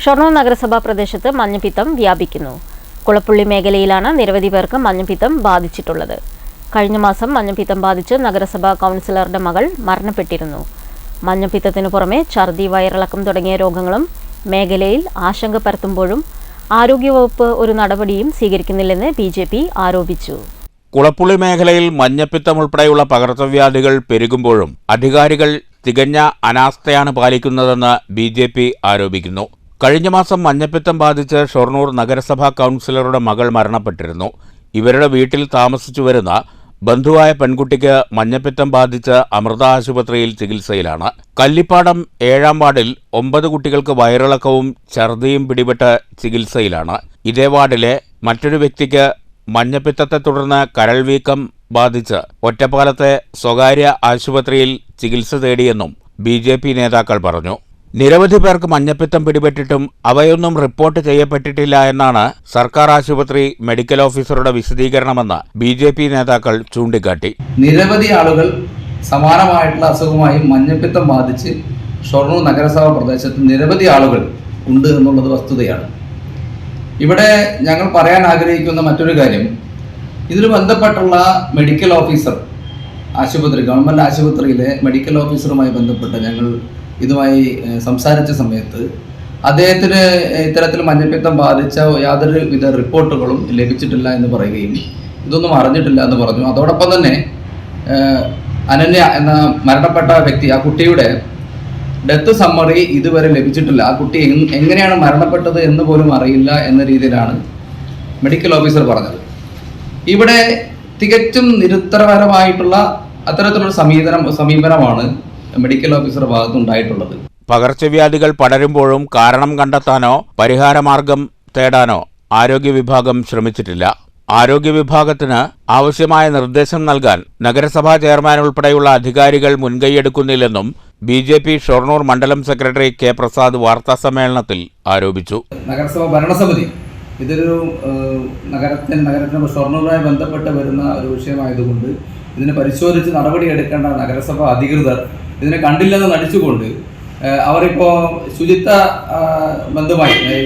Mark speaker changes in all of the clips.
Speaker 1: ഷൊർണൂർ നഗരസഭാ പ്രദേശത്ത് മഞ്ഞപ്പിത്തം വ്യാപിക്കുന്നു. കുളപ്പുള്ളി മേഖലയിലാണ് നിരവധി പേർക്ക് മഞ്ഞപ്പിത്തം ബാധിച്ചിട്ടുള്ളത്. കഴിഞ്ഞ മാസം മഞ്ഞപ്പിത്തം ബാധിച്ച് നഗരസഭാ കൗൺസിലറുടെ മകൾ മരണപ്പെട്ടിരുന്നു. മഞ്ഞപ്പിത്തത്തിനു പുറമെ ഛർദി, വയറിളക്കം തുടങ്ങിയ രോഗങ്ങളും മേഖലയിൽ ആശങ്ക പരത്തുമ്പോഴും ആരോഗ്യവകുപ്പ് ഒരു നടപടിയും സ്വീകരിക്കുന്നില്ലെന്ന് BJP ആരോപിച്ചു.
Speaker 2: കുളപ്പുള്ളി മേഖലയിൽ മഞ്ഞപ്പിത്തം ഉൾപ്പെടെയുള്ള പകർച്ചവ്യാധികൾ പെരുകുമ്പോഴും അധികാരികൾ തികഞ്ഞ അനാസ്ഥയാണ് പാലിക്കുന്നതെന്ന് BJP ആരോപിക്കുന്നു. കഴിഞ്ഞ മാസം മഞ്ഞപ്പിത്തം ബാധിച്ച് ഷൊർണൂർ നഗരസഭാ കൗൺസിലറുടെ മകൾ മരണപ്പെട്ടിരുന്നു. ഇവരുടെ വീട്ടിൽ താമസിച്ചു വരുന്ന ബന്ധുവായ പെൺകുട്ടിക്ക് മഞ്ഞപ്പിത്തം ബാധിച്ച് അമൃത ആശുപത്രിയിൽ ചികിത്സയിലാണ്. കല്ലിപ്പാടം 7-ാം വാർഡിൽ 9 കുട്ടികൾക്ക് വയറിളക്കവും ഛർദിയും പിടിപെട്ട് ചികിത്സയിലാണ്. ഇതേ വാർഡിലെ മറ്റൊരു വ്യക്തിക്ക് മഞ്ഞപ്പിത്തത്തെ തുടർന്ന് കരൾവീക്കം ബാധിച്ച് ഒറ്റപ്പാലത്തെ സ്വകാര്യ ആശുപത്രിയിൽ ചികിത്സ തേടിയെന്നും BJP നേതാക്കൾ പറഞ്ഞു. നിരവധി പേർക്ക് മഞ്ഞപ്പിത്തം പിടിപെട്ടിട്ടും അവയൊന്നും റിപ്പോർട്ട് ചെയ്യപ്പെട്ടിട്ടില്ല എന്നാണ് സർക്കാർ ആശുപത്രി മെഡിക്കൽ ഓഫീസറുടെ വിശദീകരണമെന്ന് BJP നേതാക്കൾ ചൂണ്ടിക്കാട്ടി.
Speaker 3: നിരവധി ആളുകൾ സമാനമായിട്ടുള്ള അസുഖമായി മഞ്ഞപ്പിത്തം ബാധിച്ച് ഷൊർണൂർ നഗരസഭാ പ്രദേശത്ത് നിരവധി ആളുകൾ ഉണ്ട് എന്നുള്ളത് വസ്തുതയാണ്. ഇവിടെ ഞങ്ങൾ പറയാൻ ആഗ്രഹിക്കുന്ന മറ്റൊരു കാര്യം, ഇതിന് ബന്ധപ്പെട്ടുള്ള മെഡിക്കൽ ഓഫീസർ ആശുപത്രി, ഗവൺമെൻറ് ആശുപത്രിയിലെ മെഡിക്കൽ ഓഫീസറുമായി ബന്ധപ്പെട്ട് ഞങ്ങൾ ഇതുമായി സംസാരിച്ച സമയത്ത് അദ്ദേഹത്തിന് ഇത്തരത്തിൽ മഞ്ഞപ്പിത്തം ബാധിച്ച യാതൊരു വിധ റിപ്പോർട്ടുകളും ലഭിച്ചിട്ടില്ല എന്ന് പറയുകയും ഇതൊന്നും അറിഞ്ഞിട്ടില്ല എന്ന് പറഞ്ഞു. അതോടൊപ്പം തന്നെ അനന്യ എന്ന മരണപ്പെട്ട വ്യക്തി, ആ കുട്ടിയുടെ ഡെത്ത് സമ്മറി ഇതുവരെ ലഭിച്ചിട്ടില്ല. ആ കുട്ടി എങ്ങനെയാണ് മരണപ്പെട്ടത് എന്ന് പോലും അറിയില്ല എന്ന രീതിയിലാണ് മെഡിക്കൽ ഓഫീസർ പറഞ്ഞത്. ഇവിടെ തികച്ചും നിരുത്തരപരമായിട്ടുള്ള അത്തരത്തിലുള്ള സമീപനമാണ് മെഡിക്കൽ ഓഫീസർ ഭാഗത്തുണ്ടായിട്ടുള്ളത്.
Speaker 2: പകർച്ചവ്യാധികൾ പടരുമ്പോഴും കാരണം കണ്ടെത്താനോ പരിഹാരമാർഗം തേടാനോ ആരോഗ്യ വിഭാഗം ശ്രമിച്ചിട്ടില്ല. ആരോഗ്യ വിഭാഗത്തിന് ആവശ്യമായ നിർദ്ദേശം നൽകാൻ നഗരസഭാ ചെയർമാൻ ഉൾപ്പെടെയുള്ള അധികാരികൾ മുൻകൈയെടുക്കുന്നില്ലെന്നും BJP ഷൊർണൂർ മണ്ഡലം സെക്രട്ടറി K. പ്രസാദ് വാർത്താസമ്മേളനത്തിൽ ആരോപിച്ചു.
Speaker 3: നഗരസഭാ ഭരണസമിതി ഇതൊരു നഗരത്തിന് ഷൊർണൂറുമായി ബന്ധപ്പെട്ട് വരുന്ന ഒരു വിഷയമായതുകൊണ്ട് ഇതിനെ പരിശോധിച്ച് നടപടിയെടുക്കേണ്ട നഗരസഭാ അധികൃതർ ഇതിനെ കണ്ടില്ലെന്ന് നടിച്ചുകൊണ്ട് അവരിപ്പോൾ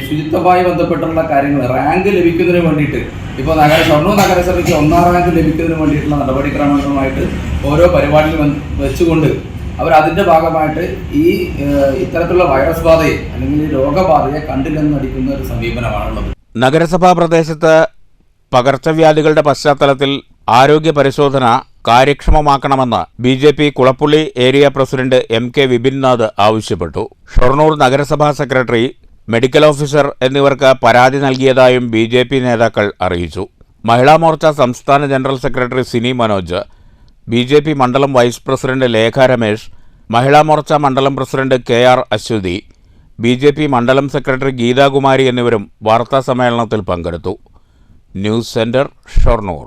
Speaker 3: ശുചിത്വമായി ബന്ധപ്പെട്ടുള്ള കാര്യങ്ങൾ റാങ്ക് ലഭിക്കുന്നതിന് വേണ്ടിയിട്ട് ഇപ്പോൾ ഷൊർണൂർ നഗരസഭയ്ക്ക് 1-ാം റാങ്ക് ലഭിക്കുന്നതിന് വേണ്ടിയിട്ടുള്ള നടപടിക്രമങ്ങളുമായിട്ട് ഓരോ പരിപാടികൾ വെച്ചുകൊണ്ട് അവർ അതിൻ്റെ ഭാഗമായിട്ട് ഇത്തരത്തിലുള്ള വൈറസ് ബാധയെ അല്ലെങ്കിൽ ഈ രോഗബാധയെ കണ്ടില്ലെന്ന് നടിക്കുന്ന ഒരു സമീപനമാണുള്ളത്.
Speaker 2: നഗരസഭാ പ്രദേശത്ത് പകർച്ചവ്യാധികളുടെ പശ്ചാത്തലത്തിൽ ആരോഗ്യ പരിശോധന കാര്യക്ഷമമാക്കണമെന്ന് BJP Kulappully area president MK Vipinnath ആവശ്യപ്പെട്ടു. ഷൊർണൂർ നഗരസഭാ സെക്രട്ടറി, മെഡിക്കൽ ഓഫീസർ എന്നിവർക്ക് പരാതി നൽകിയതായും BJP നേതാക്കൾ അറിയിച്ചു. മഹിളാ മോർച്ച സംസ്ഥാന general secretary Sini Manoj, BJP മണ്ഡലം വൈസ് പ്രസിഡന്റ് ലേഖ രമേശ്, മഹിളാ മോർച്ച മണ്ഡലം പ്രസിഡന്റ് KR അശ്വതി, BJP മണ്ഡലം സെക്രട്ടറി ഗീതാകുമാരി എന്നിവരും വാർത്താസമ്മേളനത്തിൽ പങ്കെടുത്തു. News centre, Shoranur.